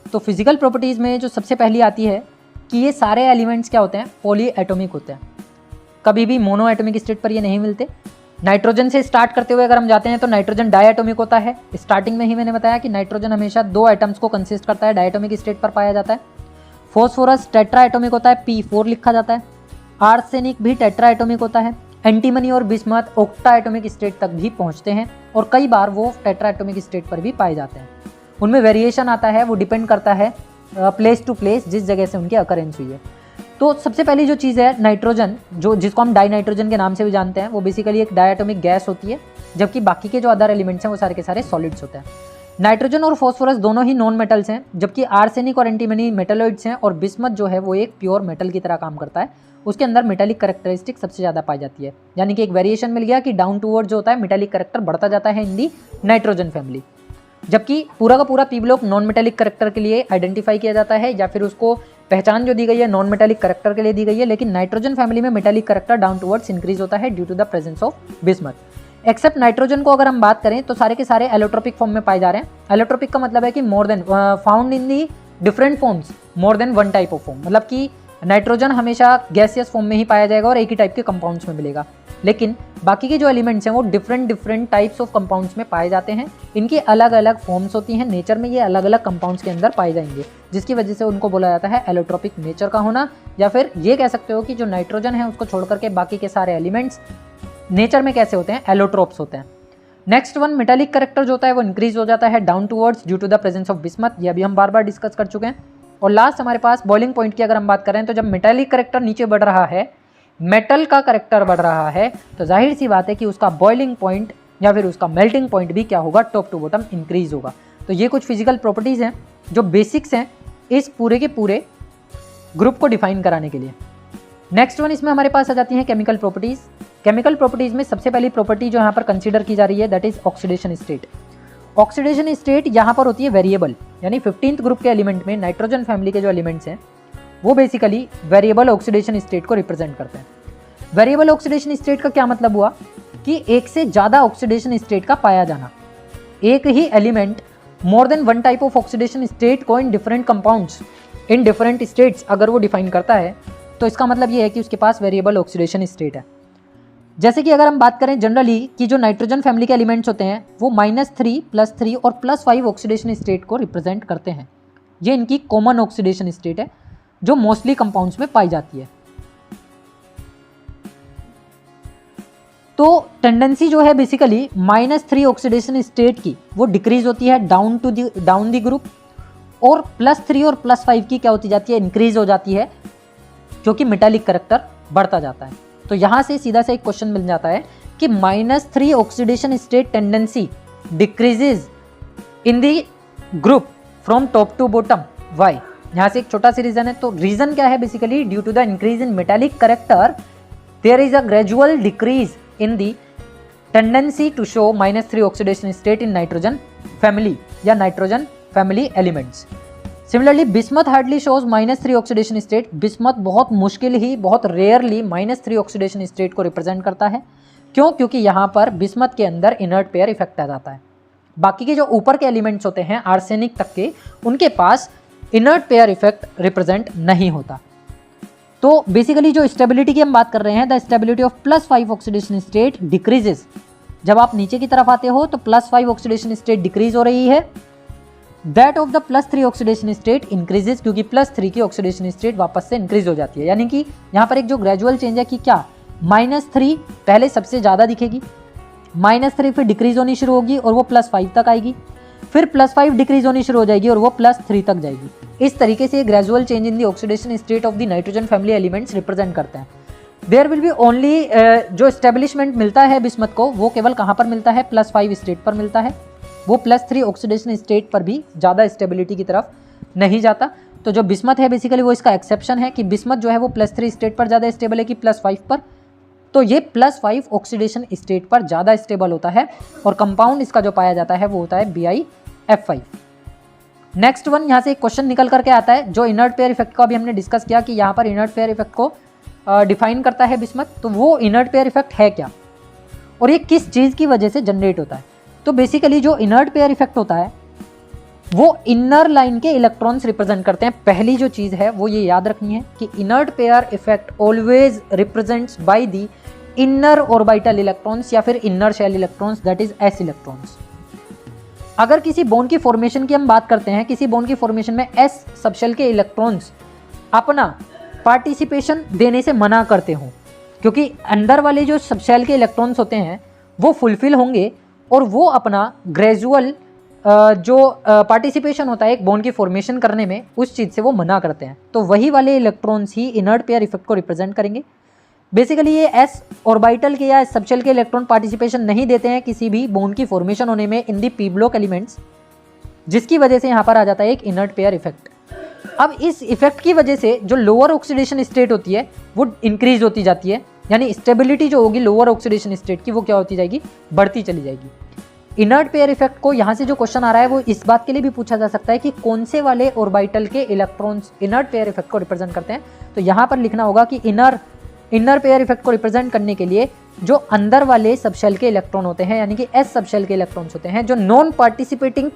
तो physical properties में जो सबसे पहली आती है कि ये सारे एलिमेंट्स क्या होते हैं, पॉली एटॉमिक होते हैं, कभी भी मोनो एटॉमिक स्टेट पर ये नहीं मिलते। नाइट्रोजन से स्टार्ट करते हुए अगर हम जाते हैं तो नाइट्रोजन डायटोमिक होता है। स्टार्टिंग में ही मैंने बताया कि नाइट्रोजन हमेशा 2 एटम्स को कंसिस्ट करता है, डायटोमिक स्टेट पर पाया जाता है। फॉस्फोरस टेट्रा एटॉमिक होता है, P4 लिखा जाता है। आर्सेनिक भी टेट्रा एटॉमिक होता है। एंटीमनी और बिस्मथ ऑक्टा एटॉमिक स्टेट तक भी पहुंचते हैं और कई बार वो टेट्रा एटॉमिक स्टेट पर भी पाए जाते हैं। उनमें वेरिएशन आता है, वो डिपेंड करता है प्लेस टू प्लेस, जिस जगह से उनकी अकरेंस हुई है। तो सबसे पहली जो चीज़ है नाइट्रोजन, जिसको हम डाई नाइट्रोजन के नाम से भी जानते हैं, वो बेसिकली एक डायटोमिक गैस होती है, जबकि बाकी के जो अदर एलिमेंट्स हैं वो सारे के सारे सॉलिड्स होते हैं। नाइट्रोजन और फॉस्फोरस दोनों ही नॉन मेटल्स हैं, जबकि आर्सेनिक और एंटीमनी मेटलॉइड्स हैं और बिस्मथ जो है वो एक प्योर मेटल की तरह काम करता है। उसके अंदर मेटालिक कैरेक्टरिस्टिक सबसे ज़्यादा पाई जाती है, यानी कि एक वेरिएशन मिल गया कि डाउन टूवर्ड जो होता है मेटालिक कैरेक्टर बढ़ता जाता है इन दी नाइट्रोजन फैमिली, जबकि पूरा का पूरा P block non metallic character के लिए आइडेंटिफाई किया जाता है, या फिर उसको पहचान जो दी गई है नॉन मेटालिक कैरेक्टर के लिए दी गई है। लेकिन नाइट्रोजन फैमिली में metallic character down towards increase होता है due to the presence of bismuth. Except nitrogen को अगर हम बात करें तो सारे के सारे एलोट्रोपिक फॉर्म में पाए जा रहे हैं। एलोट्रोपिक का मतलब है कि more than found in the different forms, more than one type of form, मतलब कि नाइट्रोजन हमेशा गैसियस फॉर्म में ही पाया जाएगा और एक ही टाइप के कंपाउंड्स में मिलेगा, लेकिन बाकी के जो एलिमेंट्स हैं वो डिफरेंट टाइप्स ऑफ कंपाउंड्स में पाए जाते हैं। इनकी अलग अलग फॉर्म्स होती हैं, नेचर में ये अलग अलग कंपाउंड्स के अंदर पाए जाएंगे, जिसकी वजह से उनको बोला जाता है एलोट्रोपिक नेचर का होना, या फिर ये कह सकते हो कि जो नाइट्रोजन है उसको छोड़ करके बाकी के सारे एलिमेंट्स नेचर में कैसे होते हैं, एलोट्रोप्स होते हैं। नेक्स्ट वन, मेटालिक कैरेक्टर जो होता है वो इंक्रीज हो जाता है down towards due to the presence of bismuth, ये अभी हम बार बार डिस्कस कर चुके हैं। और लास्ट हमारे पास बॉइलिंग पॉइंट की अगर हम बात करें तो जब मेटालिक कैरेक्टर नीचे बढ़ रहा है, मेटल का कैरेक्टर बढ़ रहा है, तो जाहिर सी बात है कि उसका बॉइलिंग पॉइंट या फिर उसका मेल्टिंग पॉइंट भी क्या होगा, टॉप टू बॉटम इंक्रीज होगा। तो ये कुछ फिजिकल प्रॉपर्टीज़ हैं जो बेसिक्स हैं इस पूरे के पूरे ग्रुप को डिफाइन कराने के लिए। नेक्स्ट वन, इसमें हमारे पास आ जाती हैं केमिकल प्रॉपर्टीज़। केमिकल प्रॉपर्टीज़ में सबसे पहली प्रॉपर्टी जो यहाँ पर कंसीडर की जा रही है that is oxidation state. Oxidation state यहाँ पर होती है वेरिएबल, यानी 15th ग्रुप के एलिमेंट में नाइट्रोजन फैमिली के जो एलिमेंट्स हैं वो बेसिकली वेरिएबल ऑक्सीडेशन स्टेट को रिप्रेजेंट करते हैं। वेरिएबल ऑक्सीडेशन स्टेट का क्या मतलब हुआ कि एक से ज़्यादा ऑक्सीडेशन स्टेट का पाया जाना। एक ही element more than one type of oxidation state को in different compounds in different states अगर वो डिफाइन करता है तो इसका मतलब ये है कि उसके पास वेरिएबल ऑक्सीडेशन स्टेट है। जैसे कि अगर हम बात करें जनरली कि जो नाइट्रोजन फैमिली के एलिमेंट्स होते हैं वो -3, +3 और +5 ऑक्सीडेशन स्टेट को रिप्रेजेंट करते हैं। ये इनकी कॉमन ऑक्सीडेशन स्टेट है जो मोस्टली कंपाउंड्स में पाई जाती है। तो टेंडेंसी जो है बेसिकली -3 ऑक्सीडेशन स्टेट की वो डिक्रीज होती है डाउन दी ग्रुप, और +3 और +5 की क्या होती जाती है, इंक्रीज हो जाती है, क्योंकि मेटालिक कैरेक्टर बढ़ता जाता है। तो यहाँ से सीधा से एक क्वेश्चन मिल जाता है कि -3 oxidation state tendency decreases in the group from top to bottom, why? यहाँ से एक छोटा सा रीजन है। तो रीजन क्या है, basically due to the increase in metallic character there is a gradual decrease in the tendency to show -3 oxidation state in nitrogen family या nitrogen family elements. Similarly bismuth hardly shows -3 oxidation state. Bismuth बहुत मुश्किल ही, बहुत rarely -3 oxidation state को represent करता है। क्यों? क्योंकि यहाँ पर बिस्मथ के अंदर इनर्ट पेयर इफेक्ट आ जाता है। बाकी के जो ऊपर के एलिमेंट्स होते हैं आर्सेनिक तक के, उनके पास इनर्ट पेयर इफेक्ट रिप्रेजेंट नहीं होता। तो बेसिकली जो स्टेबिलिटी की हम बात कर रहे हैं, the stability of +5 oxidation state decreases. जब आप नीचे की तरफ आते हो तो +5 ऑक्सीडेशन स्टेट डिक्रीज हो रही है, that of the +3 oxidation state increases, क्योंकि +3 की ऑक्सीडेशन स्टेट वापस से इंक्रीज हो जाती है। यानी कि यहाँ पर एक जो ग्रेजुअल चेंज है कि क्या -3 पहले सबसे ज़्यादा दिखेगी, -3 फिर डिक्रीज होनी शुरू होगी और वो +5 तक आएगी, फिर +5 डिक्रीज होनी शुरू हो जाएगी और वो +3 तक जाएगी। इस तरीके से gradual change in the oxidation state of the nitrogen family elements represent करते हैं। देयर विल बी ओनली जो एस्टेब्लिशमेंट मिलता है बिस्मथ को वो केवल कहाँ पर मिलता है, +5 स्टेट पर मिलता है। वो +3 ऑक्सीडेशन स्टेट पर भी ज़्यादा स्टेबिलिटी की तरफ नहीं जाता। तो जो बिस्मथ है बेसिकली वो इसका एक्सेप्शन है कि बिस्मथ जो है वो +3 स्टेट पर ज़्यादा स्टेबल है कि +5 पर। तो ये +5 ऑक्सीडेशन स्टेट पर ज़्यादा स्टेबल होता है और कंपाउंड इसका जो पाया जाता है वो होता है BiF5। नेक्स्ट वन, यहाँ से एक क्वेश्चन निकल करके आता है जो इनर्ट पेयर इफेक्ट का भी हमने डिस्कस किया कि यहाँ पर इनर्ट पेयर इफेक्ट को डिफाइन करता है बिस्मथ। तो वो इनर्ट पेयर इफेक्ट है क्या और ये किस चीज़ की वजह से जनरेट होता है? तो बेसिकली जो इनर्ट पेयर इफेक्ट होता है वो इनर लाइन के इलेक्ट्रॉन्स रिप्रेजेंट करते हैं। पहली जो चीज है वो ये याद रखनी है कि inert pair effect always represents by the inner orbital electrons या फिर inner shell electrons, that is s electrons. अगर किसी बॉन्ड की फॉर्मेशन की हम बात करते हैं, किसी बॉन्ड की फॉर्मेशन में एस सबशेल के इलेक्ट्रॉन्स अपना पार्टिसिपेशन देने से मना करते हो, क्योंकि अंदर वाले जो सबशेल के इलेक्ट्रॉन्स होते हैं वो फुलफिल होंगे और वो अपना ग्रेजुअल जो पार्टिसिपेशन होता है एक बॉन्ड की फॉर्मेशन करने में, उस चीज़ से वो मना करते हैं। तो वही वाले इलेक्ट्रॉन्स ही इनर्ट पेयर इफेक्ट को रिप्रेजेंट करेंगे। बेसिकली ये एस ऑर्बिटल के या सबशेल के इलेक्ट्रॉन पार्टिसिपेशन नहीं देते हैं किसी भी बॉन्ड की फॉर्मेशन होने में इन दी पी ब्लॉक एलिमेंट्स, जिसकी वजह से यहाँ पर आ जाता है एक इनर्ट पेयर इफेक्ट। अब इस इफेक्ट की वजह से जो लोअर ऑक्सीडेशन स्टेट होती है वो इंक्रीज होती जाती है, यानी स्टेबिलिटी जो होगी लोअर ऑक्सीडेशन स्टेट की वो क्या होती जाएगी, बढ़ती चली जाएगी। इनर्ट पेयर इफेक्ट को यहाँ से जो क्वेश्चन आ रहा है वो इस बात के लिए भी पूछा जा सकता है कि कौन से वाले ऑर्बिटल के इलेक्ट्रॉन्स इनर्ट पेयर इफेक्ट को रिप्रेजेंट करते हैं। तो यहाँ पर लिखना होगा कि इनर पेयर इफेक्ट को रिप्रेजेंट करने के लिए जो अंदर वाले सबशेल के इलेक्ट्रॉन होते हैं, यानी कि एस सबशेल के इलेक्ट्रॉन्स होते हैं जो नॉन पार्टिसिपेटिंग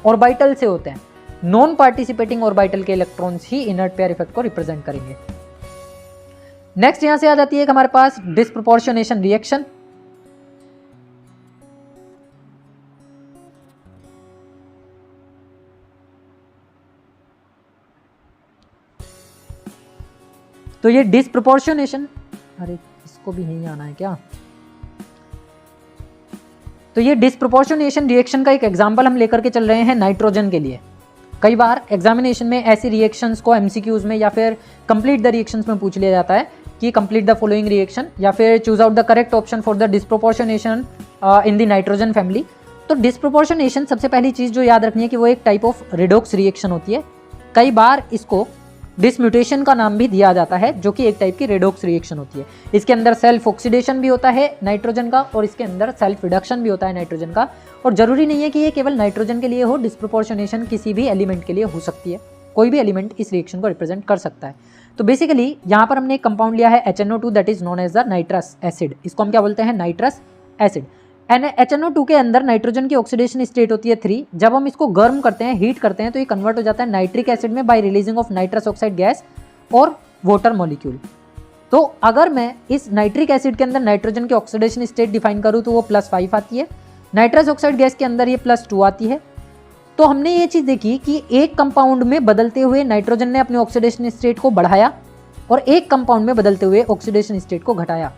ऑर्बिटल से होते हैं, नॉन पार्टिसिपेटिंग ऑर्बिटल के इलेक्ट्रॉन्स ही इनर्ट पेयर इफेक्ट को रिप्रेजेंट करेंगे। नेक्स्ट यहां से आ जाती है हमारे पास डिस्प्रोपोर्शनेशन रिएक्शन। तो ये डिस्प्रोपोर्शनेशन, अरे इसको भी नहीं आना है क्या, तो ये डिस्प्रोपोर्शनेशन रिएक्शन का एक एग्जांपल हम लेकर के चल रहे हैं नाइट्रोजन के लिए। कई बार एग्जामिनेशन में ऐसी रिएक्शंस को एमसीक्यूज में या फिर कंप्लीट द रिएक्शंस में पूछ लिया जाता है कि कंप्लीट द फॉलोइंग रिएक्शन या फिर choose out the correct option for the disproportionation in the nitrogen family. तो डिस्प्रोपोर्शनेशन सबसे पहली चीज जो याद रखनी है कि वो एक टाइप ऑफ रिडॉक्स रिएक्शन होती है। कई बार इसको डिसम्यूटेशन का नाम भी दिया जाता है, जो कि एक टाइप की रेडॉक्स रिएक्शन होती है। इसके अंदर सेल्फ ऑक्सीडेशन भी होता है नाइट्रोजन का और इसके अंदर सेल्फ रिडक्शन भी होता है नाइट्रोजन का। और जरूरी नहीं है कि ये केवल नाइट्रोजन के लिए हो, डिस्प्रोपोर्शनेशन किसी भी एलिमेंट के लिए हो सकती है, कोई भी एलिमेंट इस रिएक्शन को रिप्रेजेंट कर सकता है। तो बेसिकली यहाँ पर हमने एक कंपाउंड लिया है HNO2 that is known as the nitrous acid. इसको हम क्या बोलते हैं, नाइट्रस एसिड। HNO2 के अंदर नाइट्रोजन की ऑक्सीडेशन स्टेट होती है 3। जब हम इसको गर्म करते हैं, हीट करते हैं, तो ये कन्वर्ट हो जाता है नाइट्रिक एसिड में bye releasing of nitrous oxide gas और वाटर मॉलिक्यूल। तो अगर मैं इस नाइट्रिक एसिड के अंदर नाइट्रोजन की ऑक्सीडेशन स्टेट डिफाइन करूँ तो वो +5 आती है, नाइट्रस ऑक्साइड गैस के अंदर ये +2 आती है। तो हमने ये चीज़ देखी कि एक कंपाउंड में बदलते हुए नाइट्रोजन ने अपने ऑक्सीडेशन स्टेट को बढ़ाया और एक कंपाउंड में बदलते हुए ऑक्सीडेशन स्टेट को घटाया।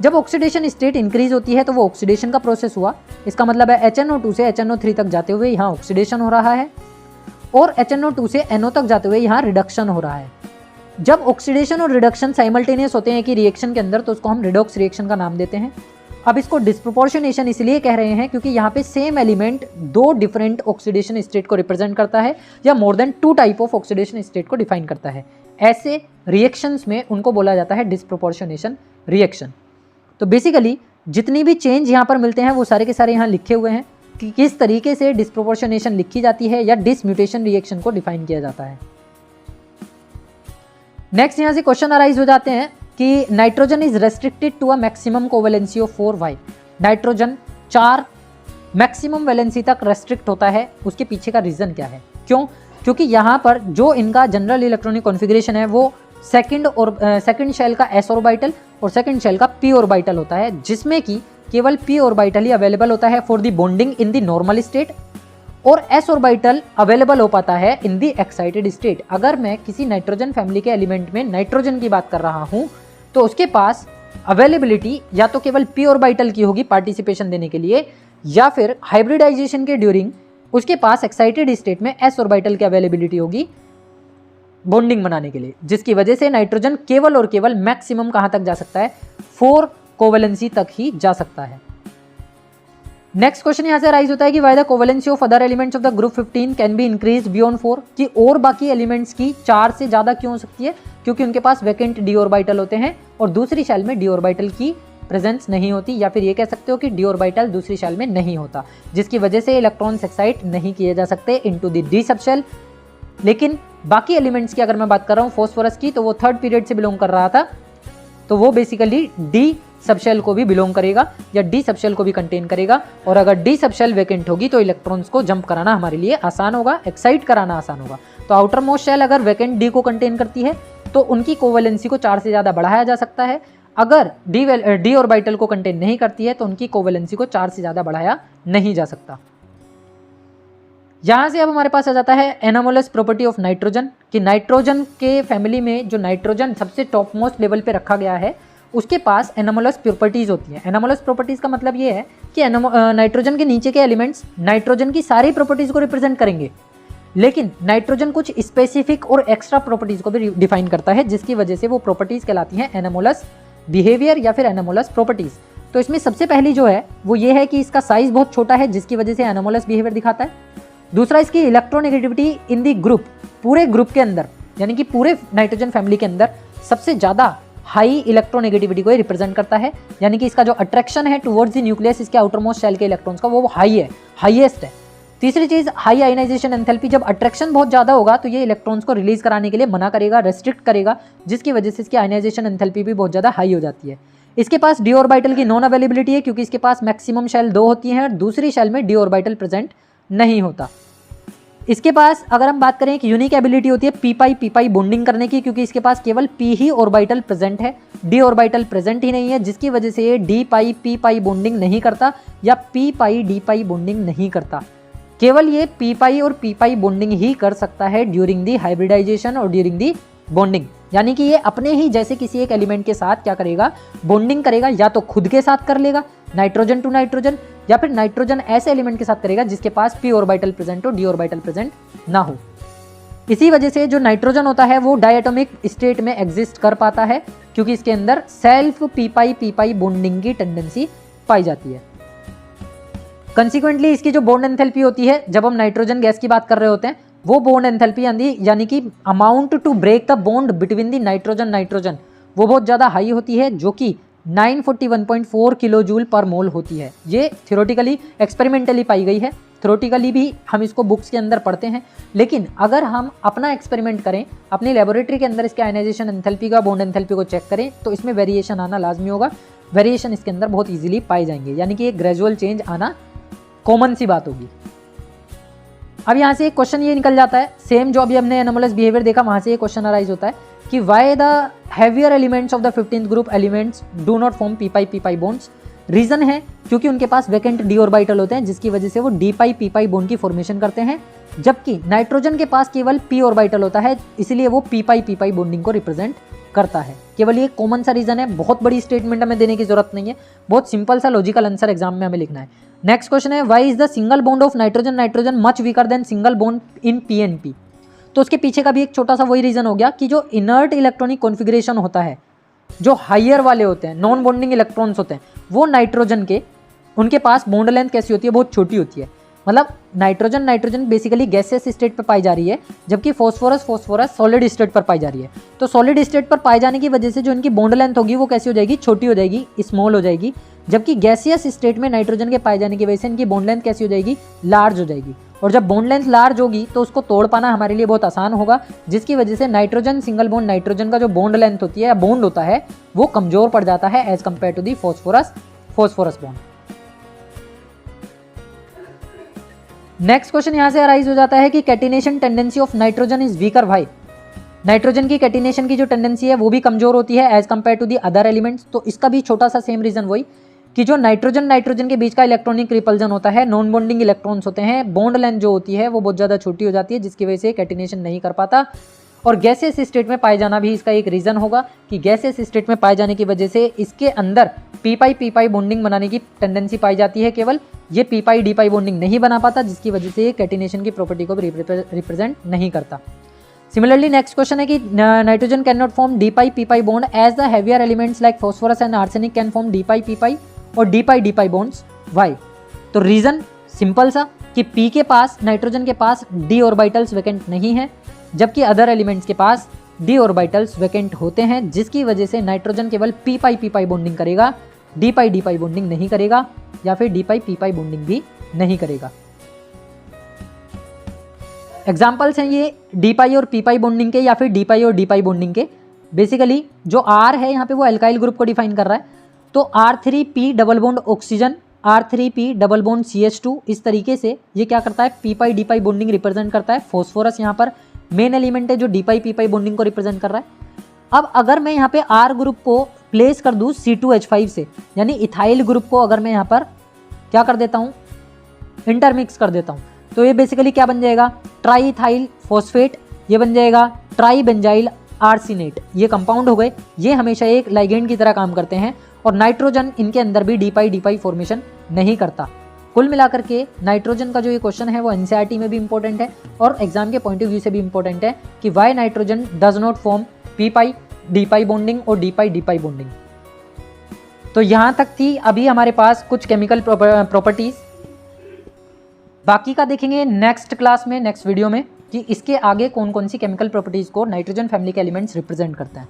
जब ऑक्सीडेशन स्टेट इंक्रीज होती है तो वो ऑक्सीडेशन का प्रोसेस हुआ। इसका मतलब है HNO2 से HNO3 तक जाते हुए यहाँ ऑक्सीडेशन हो रहा है और HNO2 से NO तक जाते हुए यहाँ रिडक्शन हो रहा है। जब ऑक्सीडेशन और रिडक्शन साइमल्टेनियस होते हैं कि रिएक्शन के अंदर, तो उसको हम रिडॉक्स रिएक्शन का नाम देते हैं। अब इसको डिस्प्रोपोर्शनेशन इसलिए कह रहे हैं क्योंकि यहाँ पे same element 2 different oxidation state को रिप्रेजेंट करता है या more than 2 type of oxidation state को डिफाइन करता है। ऐसे रिएक्शंस में उनको बोला जाता है डिस्प्रोपोर्शनेशन रिएक्शन। तो बेसिकली जितनी भी चेंज यहाँ पर मिलते हैं वो सारे के सारे यहाँ लिखे हुए हैं कि किस तरीके से डिस्प्रोपोर्शनेशन लिखी जाती है या डिसम्यूटेशन रिएक्शन को डिफाइन किया जाता है। नेक्स्ट यहाँ से क्वेश्चन अराइज हो जाते हैं कि nitrogen is restricted to a maximum covalency of 4 why. Nitrogen 4 maximum valency तक रेस्ट्रिक्ट होता है, उसके पीछे का रीजन क्या है, क्यों? क्योंकि यहाँ पर जो इनका जनरल इलेक्ट्रॉनिक कॉन्फ़िगरेशन है वो सेकंड शेल का s ऑर्बिटल और सेकंड शेल का p ऑर्बिटल होता है, जिसमें कि केवल p ऑर्बिटल ही अवेलेबल होता है for the bonding in the normal state और s ऑर्बिटल अवेलेबल हो पाता है इन द एक्साइटेड स्टेट। अगर मैं किसी नाइट्रोजन फैमिली के एलिमेंट में नाइट्रोजन की बात कर रहा हूँ तो उसके पास अवेलेबिलिटी या तो केवल p ऑर्बिटल की होगी पार्टिसिपेशन देने के लिए, या फिर हाइब्रिडाइजेशन के ड्यूरिंग उसके पास एक्साइटेड स्टेट में s ऑर्बिटल की अवेलेबिलिटी होगी बॉन्डिंग बनाने के लिए, जिसकी वजह से नाइट्रोजन केवल और केवल मैक्सिमम कहां तक जा सकता है, 4 कोवेलेंसी तक ही जा सकता है। नेक्स्ट क्वेश्चन यहां से राइज होता है कि why the covalency of other elements of the group 15 can be increase beyond 4, कि और बाकी एलिमेंट्स की 4 से ज्यादा क्यों हो सकती है, क्योंकि उनके पास वैकेंट d ऑर्बिटल होते हैं और दूसरी शेल में d ऑर्बिटल की प्रेजेंस नहीं होती, या फिर ये कह सकते हो कि d ऑर्बिटल दूसरी शेल में नहीं होता, जिसकी वजह से इलेक्ट्रॉन्स एक्साइट नहीं किए जा सकते इनटू द d सबशेल। लेकिन बाकी एलिमेंट्स की अगर मैं बात कर रहा हूँ फॉस्फोरस की, तो वो 3rd पीरियड से बिलोंग कर रहा था, तो वो बेसिकली d सब शेल को भी बिलोंग करेगा या डी सब शेल को भी कंटेन करेगा। और अगर डी सब शेल वैकेंट होगी तो इलेक्ट्रॉन्स को जंप कराना हमारे लिए आसान होगा, एक्साइट कराना आसान होगा। तो आउटर मोस्ट शेल अगर वैकेंट डी को कंटेन करती है तो उनकी कोवेलेंसी को 4 से ज़्यादा बढ़ाया जा सकता है। अगर डी ऑर्बिटल को कंटेन नहीं करती है तो उनकी कोवेलेंसी को 4 से ज़्यादा बढ़ाया नहीं जा सकता। यहाँ से अब हमारे पास आ जाता है एनोमलस प्रॉपर्टी ऑफ नाइट्रोजन, कि नाइट्रोजन के फैमिली में जो नाइट्रोजन सबसे टॉप मोस्ट लेवल पे रखा गया है उसके पास एनोमलस प्रॉपर्टीज़ होती हैं। एनोमलस प्रॉपर्टीज़ का मतलब ये है कि नाइट्रोजन के नीचे के एलिमेंट्स नाइट्रोजन की सारी प्रॉपर्टीज़ को रिप्रेजेंट करेंगे, लेकिन नाइट्रोजन कुछ स्पेसिफिक और एक्स्ट्रा प्रॉपर्टीज़ को भी डिफाइन करता है, जिसकी वजह से वो प्रॉपर्टीज़ कहलाती हैं एनोमलस बिहेवियर या फिर एनोमलस प्रॉपर्टीज़। तो इसमें सबसे पहली जो है वो ये है कि इसका साइज़ बहुत छोटा है, जिसकी वजह से एनोमलस बिहेवियर दिखाता है। दूसरा, इसकी इलेक्ट्रोनेगेटिविटी इन दी ग्रुप, पूरे ग्रुप के अंदर यानी कि पूरे नाइट्रोजन फैमिली के अंदर सबसे ज़्यादा हाई इलेक्ट्रोनेगेटिविटी को रिप्रेजेंट करता है, यानी कि इसका जो अट्रैक्शन है टुवर्ड्स द न्यूक्लियस इसके आउटर मोस्ट शेल के इलेक्ट्रॉन्स का वो हाई है, हाईएस्ट है। तीसरी चीज़, हाई आयनाइजेशन एंथैल्पी, जब अट्रैक्शन बहुत ज़्यादा होगा तो ये इलेक्ट्रॉन्स को रिलीज कराने के लिए मना करेगा, रेस्ट्रिक्ट करेगा, जिसकी वजह से इसकी आयनाइजेशन एंथैल्पी भी बहुत ज़्यादा हाई हो जाती है। इसके पास डी ऑर्बिटल की नॉन अवेलेबिलिटी है, क्योंकि इसके पास मैक्सिमम शेल 2 होती हैं और दूसरी शेल में डी ऑर्बिटल प्रेजेंट नहीं होता। इसके पास अगर हम बात करें एक यूनिक एबिलिटी होती है पी पाई बॉन्डिंग करने की, क्योंकि इसके पास केवल पी ही ऑर्बिटल प्रेजेंट है, डी ऑर्बिटल प्रेजेंट ही नहीं है, जिसकी वजह से ये डी पाई पी पाई बॉन्डिंग नहीं करता या P pi d pi bonding नहीं करता। केवल ये पी पाई और पी पाई बॉन्डिंग ही कर सकता है ड्यूरिंग दी हाइब्रिडाइजेशन और ड्यूरिंग दी बॉन्डिंग, यानी कि ये अपने ही जैसे किसी एक एलिमेंट के साथ क्या करेगा, बॉन्डिंग करेगा, या तो खुद के साथ कर लेगा नाइट्रोजन टू नाइट्रोजन, या फिर नाइट्रोजन ऐसे एलिमेंट के साथ करेगा जिसके पास पी ऑर्बिटल प्रेजेंट हो, डी ऑर्बिटल प्रेजेंट ना हो। इसी वजह से जो नाइट्रोजन होता है वो डायटोमिक स्टेट में एग्जिस्ट कर पाता है, क्योंकि इसके अंदर सेल्फ पी पाई बॉन्डिंग की टेंडेंसी पाई जाती है। कंसिक्वेंटली इसकी जो बॉन्ड एंथैल्पी होती है, जब हम नाइट्रोजन गैस की बात कर रहे होते हैं, वो बॉन्ड एंथैल्पी यानी कि amount to break the bond between the nitrogen वो बहुत ज़्यादा हाई होती है, जो कि 941.4 किलो जूल पर मोल होती है। ये थियोरेटिकली एक्सपेरिमेंटली पाई गई है, थियोरेटिकली भी हम इसको बुक्स के अंदर पढ़ते हैं, लेकिन अगर हम अपना एक्सपेरिमेंट करें, अपनी लेबोरेटरी के अंदर इसके आयनाइजेशन एंथैल्पी का, बॉन्ड एंथैल्पी को चेक करें, तो इसमें वेरिएशन आना लाजमी होगा। वेरिएशन इसके अंदर बहुत ईजिली पाए जाएंगे, यानी कि एक ग्रेजुअल चेंज आना कॉमन सी बात होगी। अब यहाँ से एक क्वेश्चन ये निकल जाता है, सेम जो अभी हमने एनोमलस बिहेवियर देखा वहाँ से ये क्वेश्चन अराइज होता है कि why the heavier elements of the 15th group elements do not form p pi bonds. Reason है क्योंकि उनके पास वैकेंट डी ऑर्बिटल होते हैं, जिसकी वजह से वो डी पाई बॉन्ड की फॉर्मेशन करते हैं, जबकि नाइट्रोजन के पास केवल पी ऑर्बिटल होता है, इसलिए वो पी पाई बॉन्डिंग को रिप्रेजेंट करता है। केवल ये कॉमन सा रीजन है, बहुत बड़ी स्टेटमेंट हमें देने की जरूरत नहीं है, बहुत सिंपल सा लॉजिकल आंसर एग्जाम में हमें लिखना है। नेक्स्ट क्वेश्चन है, why is the single bond of nitrogen much weaker then single bond in PNP. तो उसके पीछे का भी एक छोटा सा वही रीजन हो गया कि जो इनर्ट इलेक्ट्रॉनिक कॉन्फ़िगरेशन होता है, जो हायर वाले होते हैं, नॉन बॉन्डिंग इलेक्ट्रॉन्स होते हैं, वो नाइट्रोजन के, उनके पास बॉन्ड लेंथ कैसी होती है, बहुत छोटी होती है। मतलब नाइट्रोजन बेसिकली गैसियस स्टेट पर पाई जा रही है, जबकि फॉस्फोरस सॉलिड स्टेट पर पाई जा रही है। तो सॉलिड स्टेट पर पाए जाने की वजह से जो इनकी बॉन्ड लेंथ होगी वो कैसी हो जाएगी, छोटी हो जाएगी, स्मॉल हो जाएगी, जबकि गैसियस स्टेट में नाइट्रोजन के पाए जाने की वजह से इनकी बॉन्ड लेंथ कैसी हो जाएगी, लार्ज हो जाएगी। और जब बॉन्ड लेंथ लार्ज होगी तो उसको तोड़ पाना हमारे लिए बहुत आसान होगा, जिसकी वजह से नाइट्रोजन सिंगल बॉन्ड नाइट्रोजन का जो बॉन्ड लेंथ होती है या बॉन्ड होता है वो कमजोर पड़ जाता है as compare to the phosphorus bond. Next question यहां से अराइज हो जाता है कि catenation tendency of nitrogen is weaker why. Nitrogen की कैटिनेशन की जो टेंडेंसी है वो भी कमजोर होती है as compare to the other elements. तो इसका भी छोटा सा सेम रीजन वही कि जो नाइट्रोजन के बीच का इलेक्ट्रॉनिक रिपल्जन होता है, नॉन बॉन्डिंग इलेक्ट्रॉन्स होते हैं, बॉन्ड लेंथ जो होती है वो बहुत ज़्यादा छोटी हो जाती है, जिसकी वजह से कैटिनेशन नहीं कर पाता। और गैसियस स्टेट में पाए जाना भी इसका एक रीज़न होगा कि गैसियस स्टेट में पाए जाने की वजह से इसके अंदर पी पाई बॉन्डिंग बनाने की टेंडेंसी पाई जाती है, केवल ये P pi d pi bonding नहीं बना पाता, जिसकी वजह से ये कैटिनेशन की प्रॉपर्टी को रिप्रेजेंट नहीं करता। सिमिलरली नेक्स्ट क्वेश्चन है कि nitrogen can not form d pi bond as the heavier elements like phosphorus and arsenic can form d pi और डी पाई बॉन्ड्स वाई। तो रीजन सिंपल सा कि पी के पास, नाइट्रोजन के पास डी ऑर्बिटल्स वैकेंट नहीं है, जबकि अदर एलिमेंट्स के पास डी ऑर्बिटल्स वैकेंट होते हैं, जिसकी वजह से नाइट्रोजन केवल पी पाई बॉन्डिंग करेगा, डी पाई बॉन्डिंग नहीं करेगा, या फिर डी पाई बॉन्डिंग भी नहीं करेगा। एग्जाम्पल्स हैं ये डी पाई और पी पाई बॉन्डिंग के, या फिर डी पाई और डी पाई बॉन्डिंग के। बेसिकली जो आर है यहाँ पे वो एल्काइल ग्रुप को डिफाइन कर रहा है, तो R3P double bond oxygen, R3P double bond CH2, इस तरीके से ये क्या करता है, P pi d pi bonding represent करता है। फॉस्फोरस यहाँ पर मेन एलिमेंट है जो डी पाई पी पाई बॉन्डिंग को रिप्रेजेंट कर रहा है। अब अगर मैं यहाँ पे R ग्रुप को प्लेस कर दूँ C2H5 से, यानी इथाइल ग्रुप को अगर मैं यहाँ पर क्या कर देता हूँ, इंटरमिक्स कर देता हूँ, तो ये बेसिकली क्या बन जाएगा, ट्राई इथाइल फॉस्फेट, ये बन जाएगा ट्राई बेंजाइल आर्सिनेट। ये कंपाउंड हो गए, ये हमेशा एक लाइगेंड की तरह काम करते हैं और नाइट्रोजन इनके अंदर भी डी पाई फॉर्मेशन नहीं करता। कुल मिलाकर के नाइट्रोजन का जो ये क्वेश्चन है वो एनसीईआरटी में भी इंपॉर्टेंट है और एग्जाम के पॉइंट ऑफ व्यू से भी इंपॉर्टेंट है कि why nitrogen does not form p pi d pi bonding और डी पाई बॉन्डिंग। तो यहाँ तक थी अभी हमारे पास कुछ केमिकल प्रॉपर्टीज। बाकी का देखेंगे नेक्स्ट क्लास में, नेक्स्ट वीडियो में, कि इसके आगे कौन कौन सी केमिकल प्रॉपर्टीज को नाइट्रोजन फैमिली के एलिमेंट्स रिप्रेजेंट करते हैं।